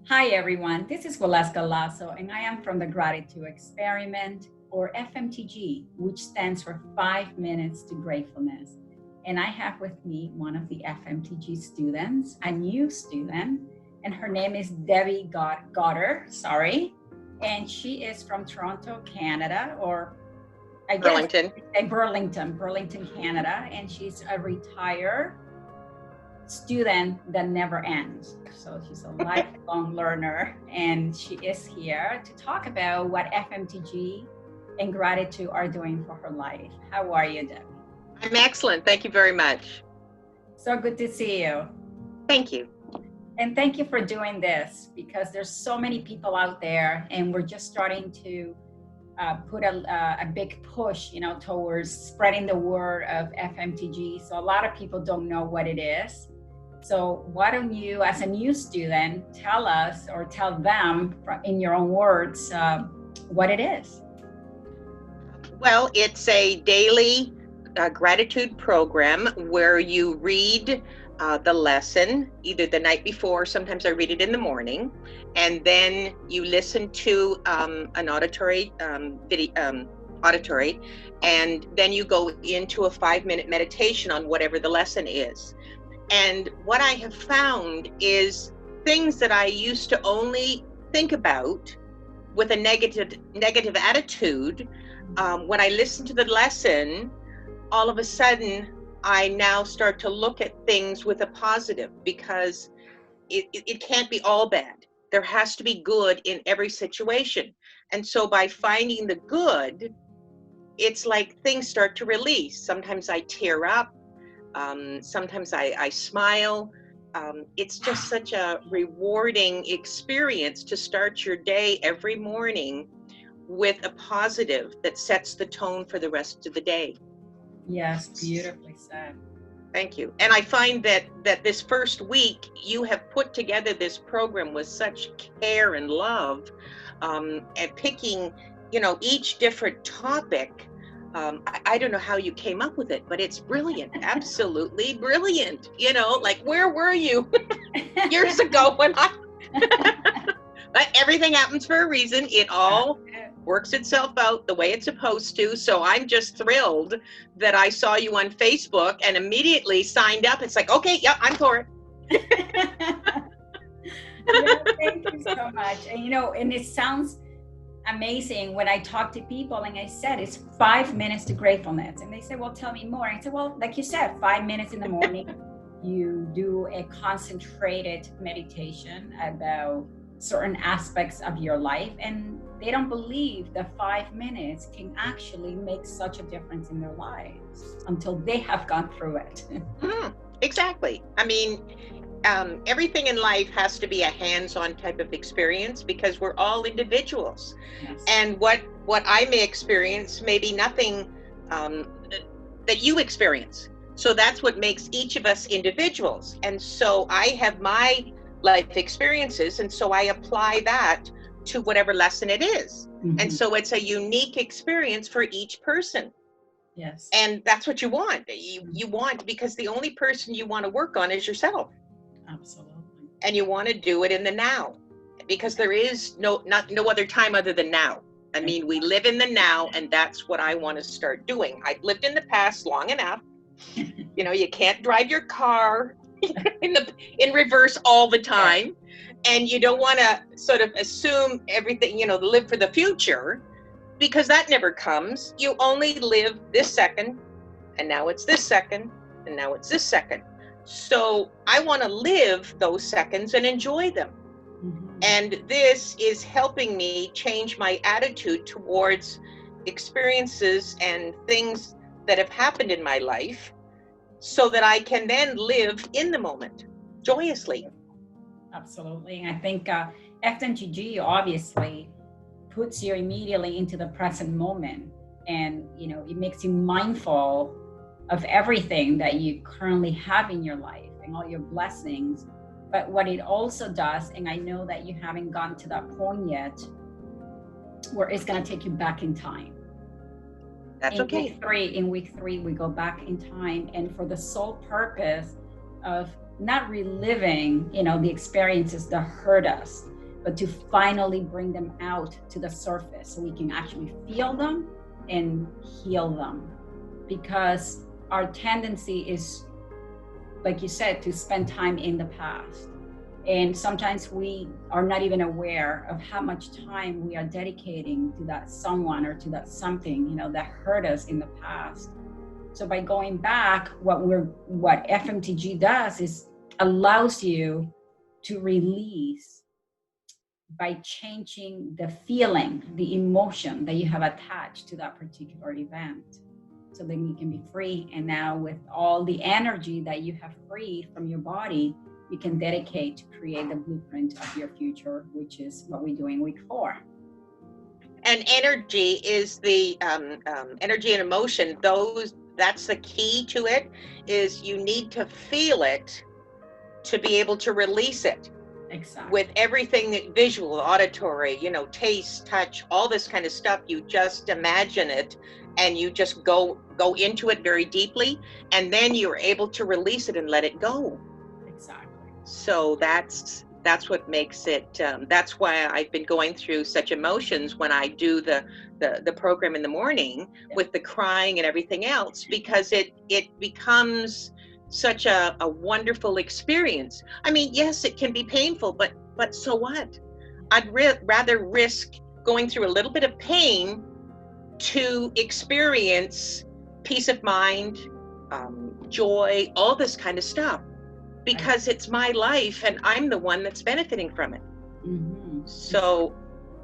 Hi everyone, this is Waleuska Lazo and I am from the Gratitude Experiment, or FMTG, which stands for 5 Minutes to Gratefulness. And I have with me one of the FMTG students, a new student, and her name is Debbie Goddard, and she is from Toronto, Canada, or I guess Burlington, Canada, and she's a retired student that never ends. So she's a lifelong learner, and she is here to talk about what FMTG and gratitude are doing for her life. How are you, Debbie? I'm excellent. Thank you very much. So good to see you. Thank you. And thank you for doing this, because there's so many people out there, and we're just starting to put a big push, towards spreading the word of FMTG. So a lot of people don't know what it is. So why don't you, as a new student, tell us, or tell them in your own words, what it is? Well, it's a daily gratitude program where you read the lesson either the night before, sometimes I read it in the morning, and then you listen to an auditory and then you go into a 5-minute meditation on whatever the lesson is. And what I have found is things that I used to only think about with a negative attitude, when I listen to the lesson, all of a sudden, I now start to look at things with a positive, because it can't be all bad. There has to be good in every situation. And so by finding the good, it's like things start to release. Sometimes I tear up. Sometimes I smile. It's just such a rewarding experience to start your day every morning with a positive that sets the tone for the rest of the day. Yes, beautifully said. Thank you. And I find that this first week you have put together this program with such care and love, and picking, each different topic. I don't know how you came up with it, but it's brilliant. Absolutely brilliant. Like, where were you years ago when but everything happens for a reason. It all works itself out the way it's supposed to. So I'm just thrilled that I saw you on Facebook and immediately signed up. It's like, okay, yeah, I'm for it. Thank you so much. And, and it sounds amazing when I talk to people and I said it's 5 minutes to gratefulness, and they say, well, tell me more. And I said, well, like you said, 5 minutes in the morning, you do a concentrated meditation about certain aspects of your life, and they don't believe that 5 minutes can actually make such a difference in their lives until they have gone through it. Exactly. I mean, everything in life has to be a hands-on type of experience, because we're all individuals. Yes. And what I may experience may be nothing that you experience. So that's what makes each of us individuals. And so I have my life experiences, and so I apply that to whatever lesson it is. Mm-hmm. And so it's a unique experience for each person. Yes. And that's what you want. You want, because the only person you want to work on is yourself. Absolutely. And you want to do it in the now, because there is no other time other than now. I mean, we live in the now, and that's what I want to start doing. I've lived in the past long enough. You can't drive your car in reverse all the time, and you don't want to sort of assume everything, live for the future, because that never comes. You only live this second, and now it's this second, and now it's this second. So I want to live those seconds and enjoy them. Mm-hmm. And this is helping me change my attitude towards experiences and things that have happened in my life, so that I can then live in the moment joyously. Absolutely. I think FMTG obviously puts you immediately into the present moment, and it makes you mindful of everything that you currently have in your life and all your blessings. But what it also does, and I know that you haven't gotten to that point yet, where it's going to take you back in time. That's okay. In week three, we go back in time, and for the sole purpose of not reliving, the experiences that hurt us, but to finally bring them out to the surface so we can actually feel them and heal them. Because our tendency is, like you said, to spend time in the past. And sometimes we are not even aware of how much time we are dedicating to that someone or to that something, that hurt us in the past. So by going back, what FMTG does is allows you to release by changing the feeling, the emotion that you have attached to that particular event. So then you can be free. And now with all the energy that you have freed from your body, you can dedicate to create the blueprint of your future, which is what we do in week 4. And energy is the energy and emotion. That's the key to it, is you need to feel it to be able to release it. Exactly. With everything that visual, auditory, taste, touch, all this kind of stuff, you just imagine it and you just go into it very deeply, and then you're able to release it and let it go. Exactly. So that's what makes it, that's why I've been going through such emotions when I do the program in the morning, with the crying and everything else, because it becomes such a wonderful experience. I mean, yes, it can be painful, but so what? I'd rather risk going through a little bit of pain to experience peace of mind, joy, all this kind of stuff, because it's my life and I'm the one that's benefiting from it. Mm-hmm. So,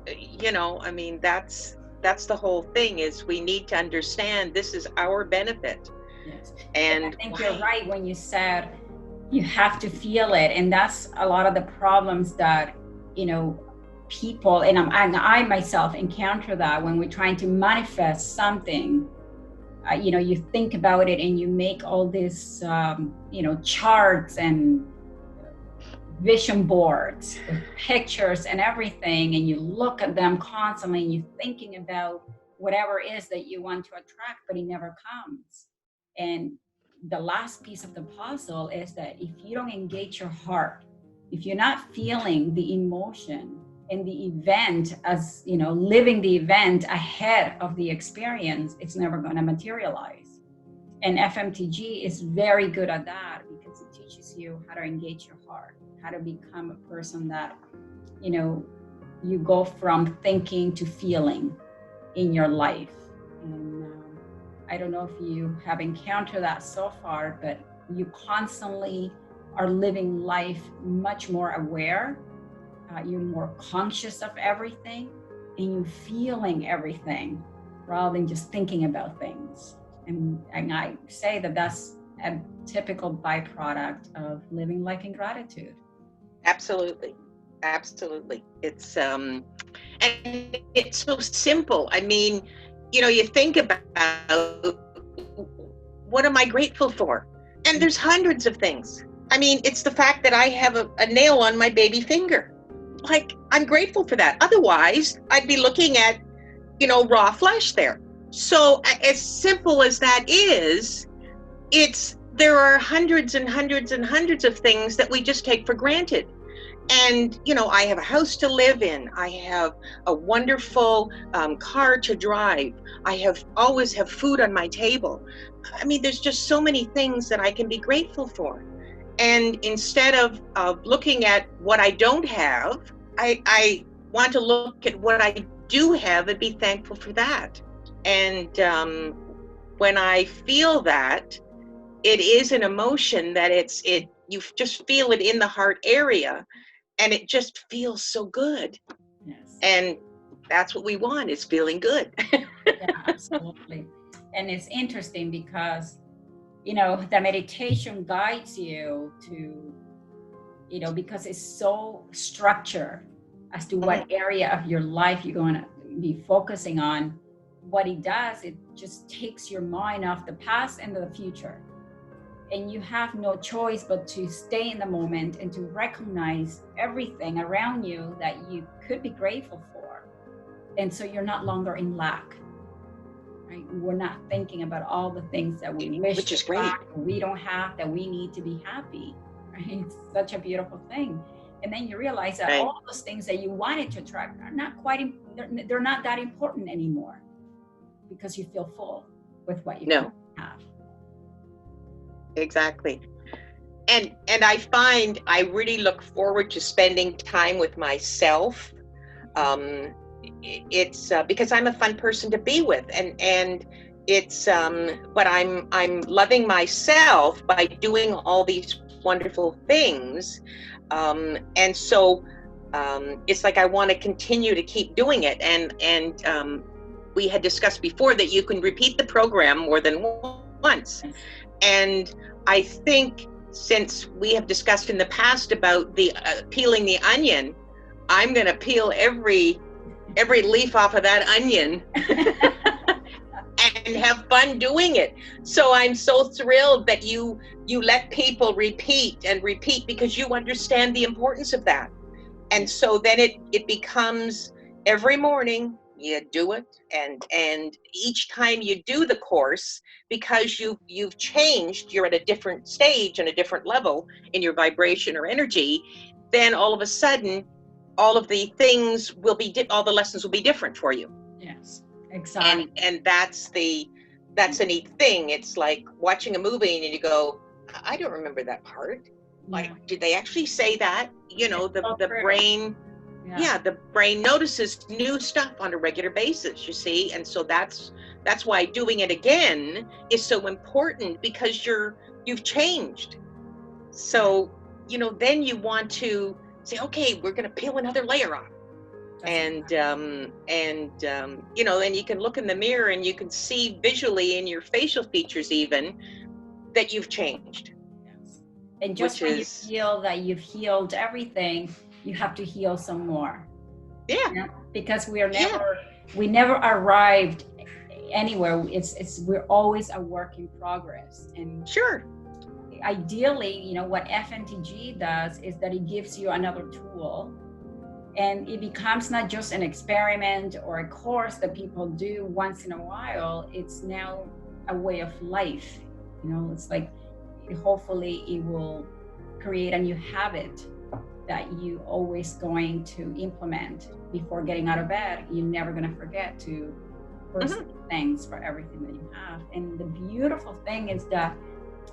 I mean, that's the whole thing, is we need to understand this is our benefit. Yes. And I think you're right when you said you have to feel it. And that's a lot of the problems that, people, and I myself encounter that when we're trying to manifest something. You think about it and you make all these, charts and vision boards with pictures and everything, and you look at them constantly and you're thinking about whatever it is that you want to attract, but it never comes. And the last piece of the puzzle is that if you don't engage your heart, if you're not feeling the emotion and the event, as living the event ahead of the experience, it's never going to materialize. And FMTG is very good at that, because it teaches you how to engage your heart, how to become a person that, you go from thinking to feeling in your life. And I don't know if you have encountered that so far, but you constantly are living life much more aware. You're more conscious of everything, and you're feeling everything rather than just thinking about things. And I say that that's a typical byproduct of living life in gratitude. Absolutely. It's and it's so simple. I mean, you think about, what am I grateful for? And there's hundreds of things. I mean, it's the fact that I have a nail on my baby finger. Like, I'm grateful for that. Otherwise, I'd be looking at, raw flesh there. So as simple as that is, there are hundreds and hundreds and hundreds of things that we just take for granted. And, I have a house to live in. I have a wonderful car to drive. I always have food on my table. I mean, there's just so many things that I can be grateful for. And instead of looking at what I don't have, I want to look at what I do have and be thankful for that. And when I feel that, it is an emotion that you just feel it in the heart area, and it just feels so good. Yes. And that's what we want, is feeling good. Yeah, absolutely. And it's interesting because, the meditation guides you to, because it's so structured as to what area of your life you're going to be focusing on. What it does, it just takes your mind off the past and the future. And you have no choice but to stay in the moment and to recognize everything around you that you could be grateful for. And so you're not longer in lack. Right? We're not thinking about all the things that we wish, which is great, we don't have, that we need to be happy. Right? It's such a beautiful thing. And then you realize that all those things that you wanted to attract are not quite, they're not that important anymore, because you feel full with what you have. Exactly. And I find I really look forward to spending time with myself. It's because I'm a fun person to be with, and it's but I'm loving myself by doing all these wonderful things, and so it's like I want to continue to keep doing it, and we had discussed before that you can repeat the program more than once, and I think since we have discussed in the past about the peeling the onion, I'm going to peel every leaf off of that onion and have fun doing it. So I'm so thrilled that you let people repeat and repeat, because you understand the importance of that. And so then it becomes every morning you do it, and each time you do the course, because you've changed, you're at a different stage and a different level in your vibration or energy, then all of a sudden all of the things will be all the lessons will be different for you. Yes, exactly. And that's a neat thing. It's like watching a movie and you go, I don't remember that part. Like, did they actually say that? You know, the brain, the brain notices new stuff on a regular basis, you see. And so that's why doing it again is so important, because you've changed. So, you know, then you want to say, okay, we're going to peel another layer off. And you know, then you can look in the mirror and you can see visually in your facial features even that you've changed. Yes. And just when you feel that you've healed everything, you have to heal some more. Yeah. You know? Because we never arrived anywhere. We're always a work in progress. And sure. Ideally, you know, what FMTG does is that it gives you another tool, and it becomes not just an experiment or a course that people do once in a while. It's now a way of life. You know, it's like, hopefully it will create a new habit that you always going to implement before getting out of bed. You're never going to forget to first thanks for everything that you have. And the beautiful thing is that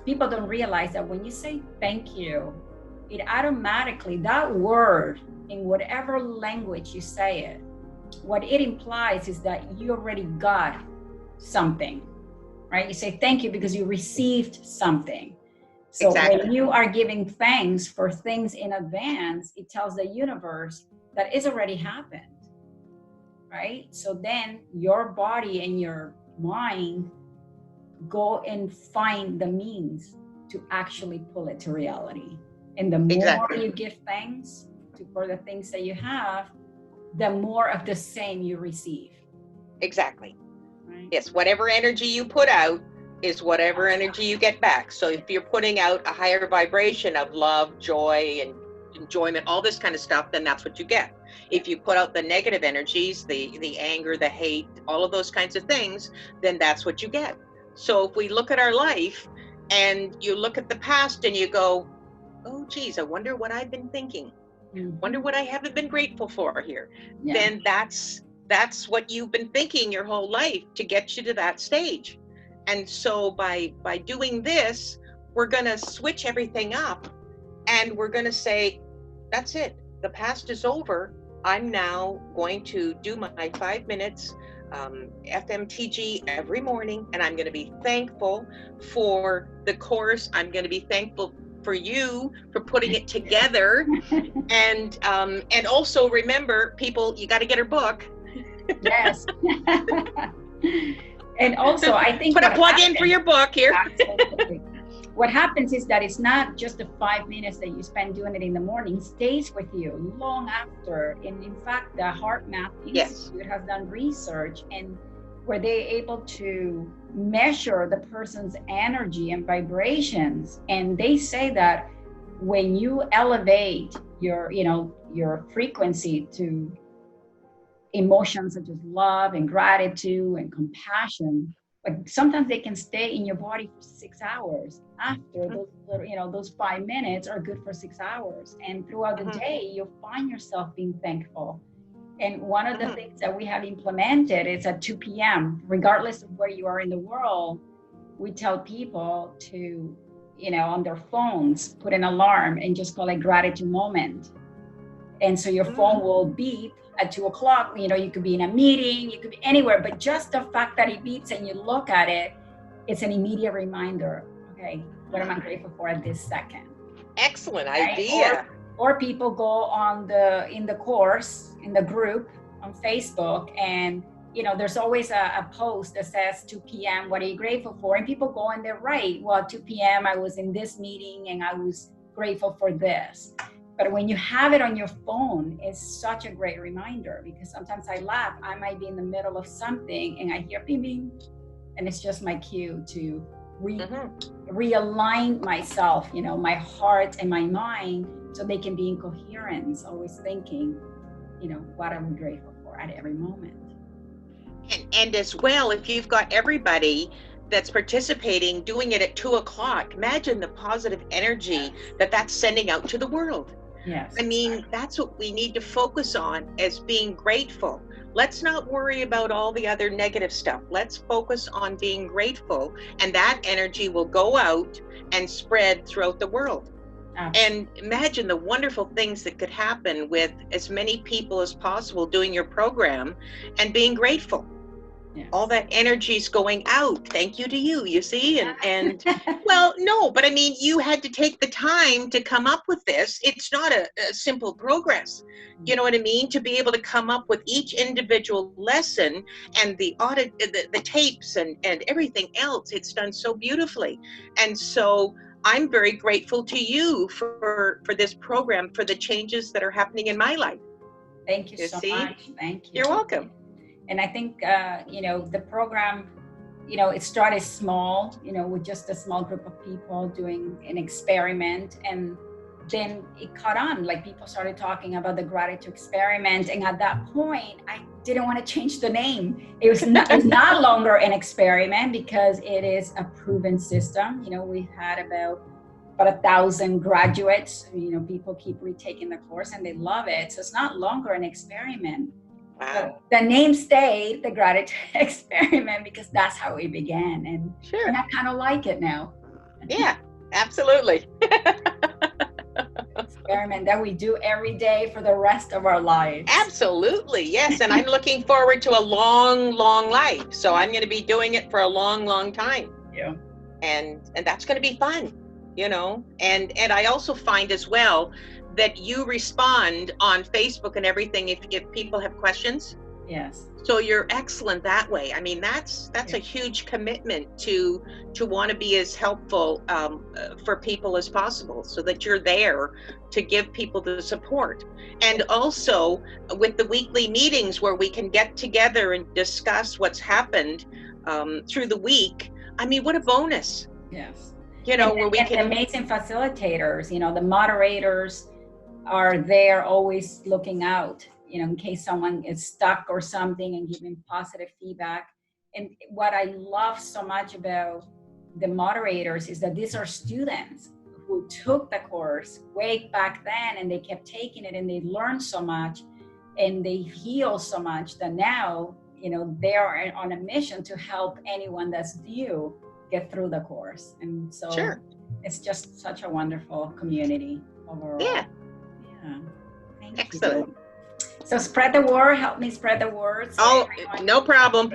people don't realize that when you say thank you, it automatically, that word, in whatever language you say it, what it implies is that you already got something, right? You say thank you because you received something. So when you are giving thanks for things in advance, it tells the universe that it's already happened, right? So then your body and your mind go and find the means to actually pull it to reality. And the more you give thanks for the things that you have, the more of the same you receive. Exactly. Right? Yes, whatever energy you put out is whatever energy you get back. So if you're putting out a higher vibration of love, joy, and enjoyment, all this kind of stuff, then that's what you get. If you put out the negative energies, the anger, the hate, all of those kinds of things, then that's what you get. So if we look at our life and you look at the past and you go, oh geez, I wonder what I've been thinking. Wonder what I haven't been grateful for here. Then that's what you've been thinking your whole life to get you to that stage. And so by doing this, we're going to switch everything up, and we're going to say, that's it. The past is over. I'm now going to do my 5 minutes FMTG every morning, and I'm going to be thankful for the course. I'm going to be thankful for you for putting it together, and also remember, people, you got to get her book. Yes. And also, I think put a plug in for your book here. Absolutely. What happens is that it's not just the 5 minutes that you spend doing it in the morning, it stays with you long after. And in fact, the Heart Math Institute has done research, and where they're able to measure the person's energy and vibrations. And they say that when you elevate your frequency to emotions such as love and gratitude and compassion, But sometimes they can stay in your body for 6 hours after those little, those 5 minutes are good for 6 hours. And throughout the day, you'll find yourself being thankful. And one of the things that we have implemented is at 2 p.m., regardless of where you are in the world, we tell people to, on their phones, put an alarm and just call it gratitude moment. And so your phone will beep at 2 o'clock. You could be in a meeting, you could be anywhere, but just the fact that it beeps and you look at it, it's an immediate reminder. Okay, what am I grateful for at this second? Excellent idea. Or people go in the course, in the group on Facebook, and there's always a post that says 2 p.m. what are you grateful for? And people go and they're right. Well, 2 p.m. I was in this meeting and I was grateful for this. But when you have it on your phone, it's such a great reminder, because sometimes I laugh. I might be in the middle of something and I hear bing bing, and it's just my cue to realign myself, my heart and my mind, so they can be in coherence, always thinking, what I'm grateful for at every moment. And as well, if you've got everybody that's participating doing it at 2 o'clock, imagine the positive energy that's sending out to the world. Yes. I mean, that's what we need to focus on, as being grateful. Let's not worry about all the other negative stuff. Let's focus on being grateful, and that energy will go out and spread throughout the world. And imagine the wonderful things that could happen with as many people as possible doing your program and being grateful. Yes. All that energy's going out. Thank you to you, you see? And well, no, but I mean, you had to take the time to come up with this. It's not a simple progress. You know what I mean? To be able to come up with each individual lesson and the audit, the tapes and everything else, it's done so beautifully. And so I'm very grateful to you for this program, for the changes that are happening in my life. Thank you so much. Thank you. You're welcome. And I think, the program, it started small, with just a small group of people doing an experiment. And then it caught on, like people started talking about the gratitude experiment. And at that point, I didn't want to change the name. It's not longer an experiment, because it is a proven system. We've had about 1,000 graduates. People keep retaking the course and they love it. So it's not longer an experiment. Wow. The name stayed the gratitude experiment, because that's how it began. And, sure. And I kind of like it now. Yeah, absolutely. Experiment that we do every day for the rest of our lives. Absolutely, yes. And I'm looking forward to a long, long life. So I'm going to be doing it for a long, long time. Yeah. And that's going to be fun, And I also find as well that you respond on Facebook and everything if people have questions. Yes. So you're excellent that way. I mean, that's a huge commitment to want to be as helpful for people as possible, so that you're there to give people the support. And also with the weekly meetings where we can get together and discuss what's happened through the week. I mean, what a bonus. Yes. Where we can. Amazing facilitators, the moderators are there always looking out, in case someone is stuck or something, and giving positive feedback. And what I love so much about the moderators is that these are students who took the course way back then, and they kept taking it, and they learned so much, and they heal so much, that now, they are on a mission to help anyone that's new get through the course. And so sure. It's just such a wonderful community overall. Yeah. Thank Excellent. you. So spread the word. Help me spread the word. So no problem.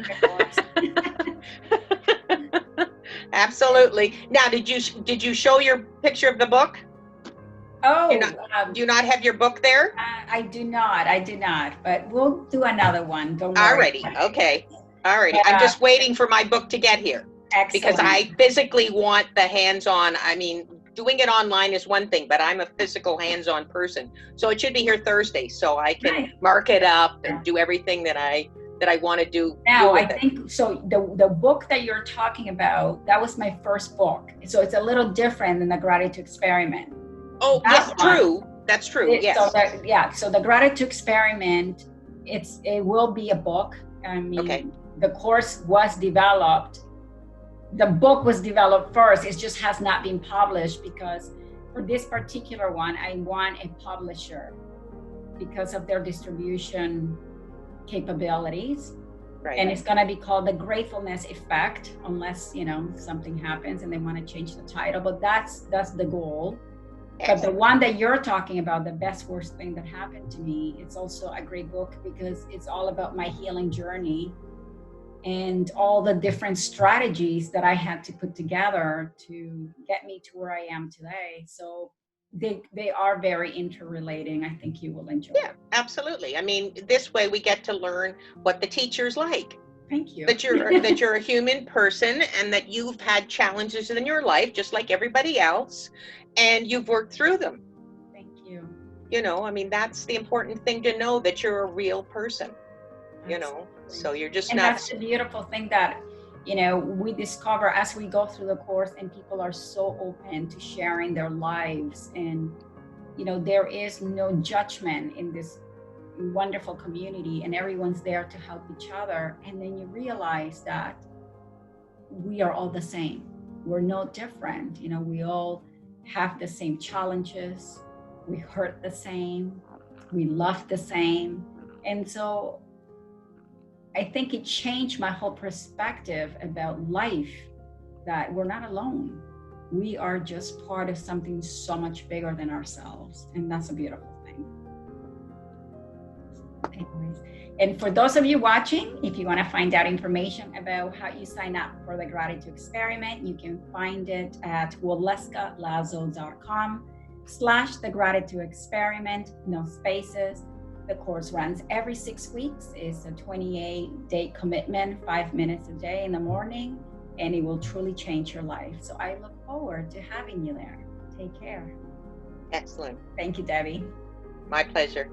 Absolutely. Now, did you show your picture of the book? Oh, do you not have your book there? I do not. But we'll do another one. Don't worry. Alrighty. Okay. Alrighty. I'm just waiting for my book to get here. Excellent. Because I physically want the hands-on. I mean, doing it online is one thing, but I'm a physical hands-on person. So it should be here Thursday, so I can mark it up and do everything that I want to do. Now, I think, so the book that you're talking about, that was my first book. So it's a little different than the Gratitude Experiment. Oh, yes, true. That's true, yes. So the Gratitude Experiment, it will be a book. I mean, okay. The course was developed the book was developed first. It just has not been published because for this particular one, I want a publisher because of their distribution capabilities. Right. And it's going to be called The Gratefulness Effect, unless, you know, something happens and they want to change the title, but that's the goal. But the one that you're talking about, The Best Worst Thing That Happened to Me, it's also a great book because it's all about my healing journey and all the different strategies that I had to put together to get me to where I am today. So they are very interrelating. I think you will enjoy it. Absolutely. I mean, this way we get to learn what the teacher's like. Thank you. That you're a human person and that you've had challenges in your life just like everybody else, and you've worked through them. Thank you. You know, I mean, that's the important thing to know, that you're a real person. You know, so you're just and not. That's the beautiful thing that, you know, we discover as we go through the course, and people are so open to sharing their lives, and you know, there is no judgment in this wonderful community, and everyone's there to help each other. And then you realize that we are all the same. We're no different. You know, we all have the same challenges. We hurt the same. We love the same. And so I think it changed my whole perspective about life, that we're not alone. We are just part of something so much bigger than ourselves. And that's a beautiful thing. Anyways, and for those of you watching, if you want to find out information about how you sign up for the Gratitude Experiment, you can find it at waleukalazo.com/the Gratitude Experiment, no spaces. The course runs every 6 weeks. It's a 28-day commitment, 5 minutes a day in the morning, and it will truly change your life. So I look forward to having you there. Take care. Excellent. Thank you, Debbie. My pleasure.